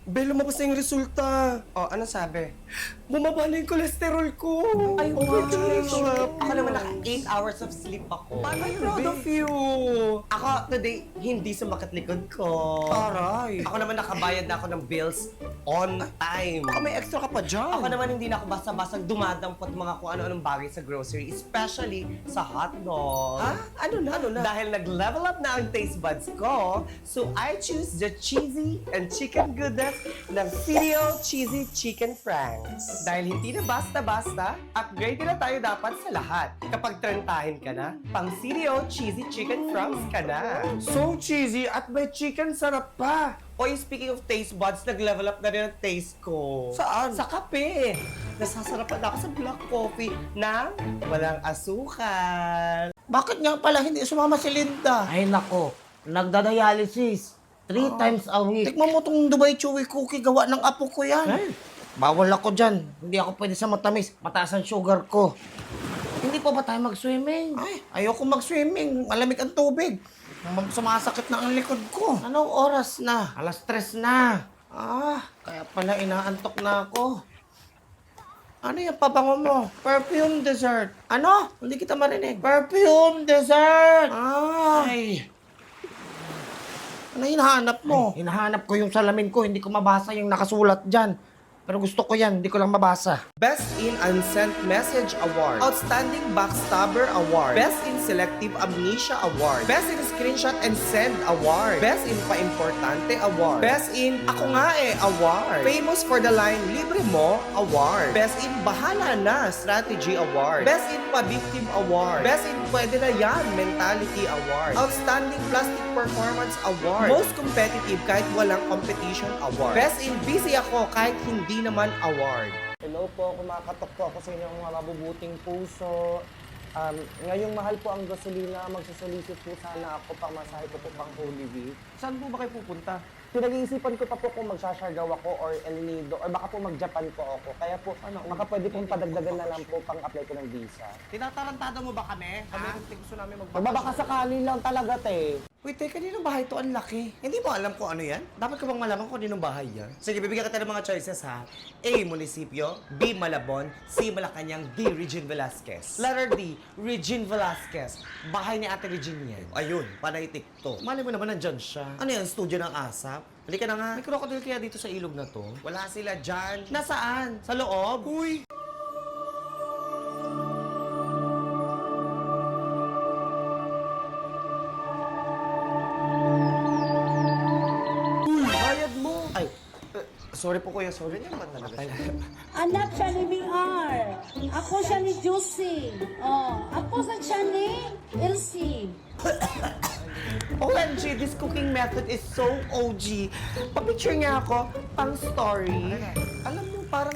Be, lumabas na yung resulta. Oh, ano sabi? Bumaba na yung cholesterol ko. Ay, wow. Congratulations. Ako naman naka 8 hours of sleep ako. I'm proud of you. Ako, today, hindi sumakit likod ko. Taray. Ako naman nakabayad na ako ng bills on time. Baka may extra ka pa dyan. Ako naman hindi na ako basta-basta dumadampot mga kung ano-anong bagay sa grocery, especially sa hotdog. Ha? Ano na? Ano na? Dahil nag-level up na ang taste buds ko, so I choose the cheesy and chicken goodness ng Cereal Cheesy Chicken Franks. Dahil hindi na basta-basta, upgrade na tayo dapat sa lahat. Kapag trentahin ka na, pang Cereal Cheesy Chicken Franks ka na. So cheesy at may chicken sarap pa. Oy, speaking of taste buds, nag-level up na rin ang taste ko. Saan? Sa kape. Nasasarapan ako sa black coffee na walang asukal. Bakit nga pala hindi sumama si Linda? Ay nako, nagda-dialysis. 3 times a week. Tikman mo tong Dubai Chewy Cookie, gawa ng apo ko yan. Ay. Bawal ako dyan. Hindi ako pwede sa matamis. Mataas ang sugar ko. Hindi pa ba tayo mag-swimming? Ay, ayoko mag-swimming. Malamig ang tubig. Sumasakit na ang likod ko. Anong oras na? Alas 3 na. Kaya pala inaantok na ako. Ano yung pabango mo? Perfume dessert. Ano? Hindi kita marinig. Perfume dessert. Ay. Ano hinahanap mo? Hinahanap ko yung salamin ko, hindi ko mabasa yung nakasulat dyan. Pero gusto ko yan, hindi ko lang mabasa. Best in Unsent Message Award. Outstanding Backstabber Award. Best in Selective Amnesia Award. Best in Screenshot and Send Award. Best in Paimportante Award. Best in Ako Nga Eh Award. Famous for the line Libre Mo Award. Best in Bahala Na Strategy Award. Best in Pa-Victim Award. Best in Pwede Na Yan Mentality Award. Outstanding Plastic Performance Award. Most Competitive Kahit Walang Competition Award. Best in Busy Ako Kahit Hindi Naman Award. Hello po, kumakatok po ako sa inyong mga mabubuting puso. Ngayong mahal po ang gasolina, magsusolicit po sana ako pang masahe ko po pang Holy Week. Saan po ba kayo pupunta? Pinag-iisipan ko pa po kung mag-Siargao ako or El Nido or baka po mag-Japan po ako. Kaya po, baka pwede pong padagdagan na lang po pang apply ko ng visa. Tinatarantado mo ba kami? Kami rin gusto namin Magbabaka sakali lang talaga, te. Wait, teka, kaninong bahay to? Ang laki. Hindi mo alam kung ano yan? Dapat ka bang malaman kung kaninong bahay yan? Sige, bibigyan kita ng mga choices ha. A. Munisipyo. B. Malabon. C. Malacanang. D. Regine Velasquez. Letter D, Regine Velasquez. Bahay ni Ate Regine yan. Ayun, panay TikTok. Mali mo naman nandyan siya. Ano yan, studio ng ASAP? Halika na nga. May crocodile kaya dito sa ilog na to? Wala sila dyan. Nasaan? Sa loob? Uy! Bayad mo! Ay, sorry po kuya, sorry naman talaga siya. Anak siya ni BR. Ako siya ni Juicy. Oh, ako siya ni Elsie. OMG, this cooking method is so OG. Pag-picture niya ako, pang story. Alam mo, parang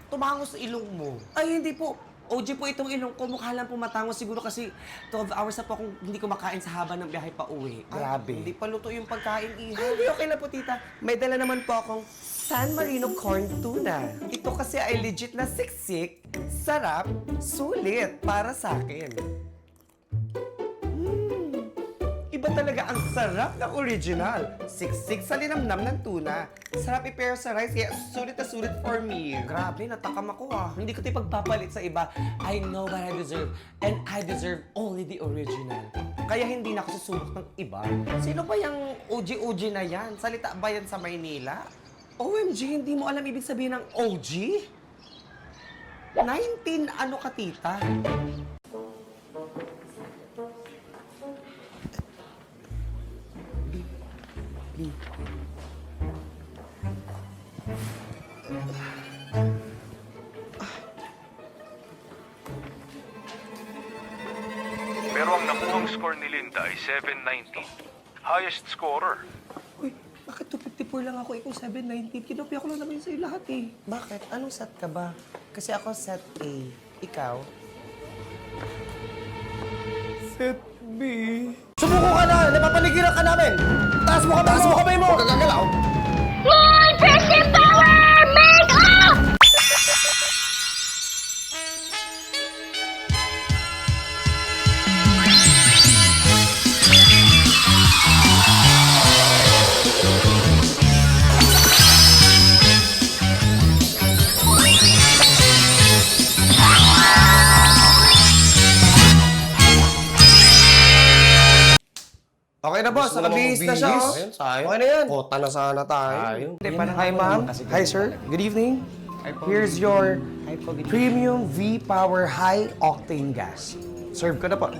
tumangos sa ilong mo. Ay, hindi po. OG po itong ilong ko. Mukha lang po matangos. Siguro kasi 12 hours na po akong hindi kumakain sa haba ng biyahe pa uwi. Grabe. Hindi pa luto yung pagkain, Iha. Ay, hindi okay na po, tita. May dala naman po akong San Marino Corn Tuna. Ito kasi ay legit na siksik, sarap, sulit para sa akin. Iba talaga ang sarap ng original. Siksik sa linamnam ng tuna. Sarap i-pair sa rice, kaya sulit na sulit for me. Grabe, natakam ako ah. Hindi ko ito ipagpapalit sa iba. I know what I deserve, and I deserve only the original. Kaya hindi na ako susubok ng iba. Sino ba yung OG-OG na yan? Salita ba yan sa Maynila? OMG, hindi mo alam ibig sabihin ng OG? 19 ano ka, tita? Pero ang nakuhang score ni Linda ay 790. Highest scorer. Uy, bakit 254 lang ako? Ikaw 719. Kinopia ko lang naman yun sa'yo lahat eh. Bakit? Anong set ka ba? Kasi ako set A. Ikaw? Set B. Sumuko ka na! Napapanigiran ka namin! Taas mo kamay mo! Huwag kang gagalaw! My Percy Power Make-up! Okay na, boss. Gusto mo naman Nakabihis na siya, magbihis? oh. Ayun, sayang. Okay na yan. Kota na sana tayo. Sayang. Hindi, Hi, ma'am. Hi, sir. Good evening. Here's your Premium V-Power High Octane Gas. Serve ko na po.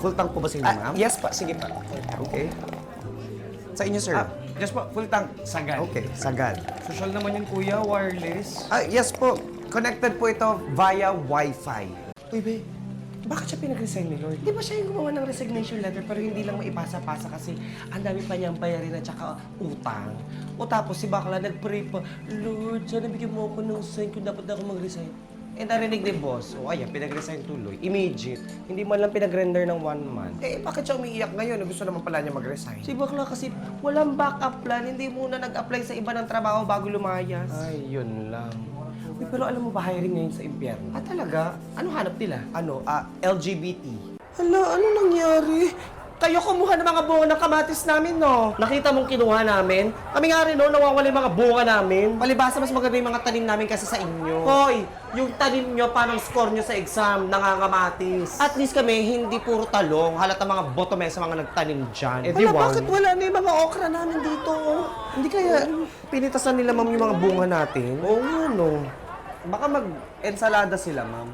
Full tank po ba sa inyo, ma'am? Yes pa, sige pa. Okay. Sa inyo, sir. Yes po, full tank. Sagad. Okay, sagad. Social naman yan, kuya. Wireless. Yes po. Connected po ito via Wi-Fi. Uy, be. Bakit siya pinag-resign ni Lord? Di ba siya yung gumawa ng resignation letter pero hindi lang maipasa-pasa kasi ang dami pa niyang bayarin at saka utang. O tapos si Bakla nag-pray pa, Lord, sana bigyan mo ako ng sign kung dapat na ako mag-resign. Eh, narinig ni boss. O ayan, pinag-resign tuloy. Immediate. Hindi man lang pinag-render ng 1 month. Eh, bakit siya umiiyak ngayon? Gusto naman pala niya mag-resign. Si Bakla kasi walang backup plan. Hindi muna nag-apply sa iba ng trabaho bago lumayas. Ay, yun lang. Uy, pero alam mo ba hiring ngayon sa impyerno? Talaga? Ano hanap nila? LGBT. Hala, ano nangyari? Kayo kumuha ng mga bunga ng kamatis namin, no? Nakita mong kinuha namin? Kami nga rin, no? Nawawala yung mga bunga namin. Palibasa, mas maganda yung mga tanim namin kasi sa inyo. Hoy, yung tanim nyo, paano score nyo sa exam? Nangangamatis. At least kami, hindi puro talong. Halata mga botome sa mga nagtanim dyan. Eh, di wag. bakit wala na yung mga okra namin dito? Hindi kaya pinitasan nila, ma'am, yung mga bunga natin? Oo nga, no? Baka mag-ensalada sila, ma'am.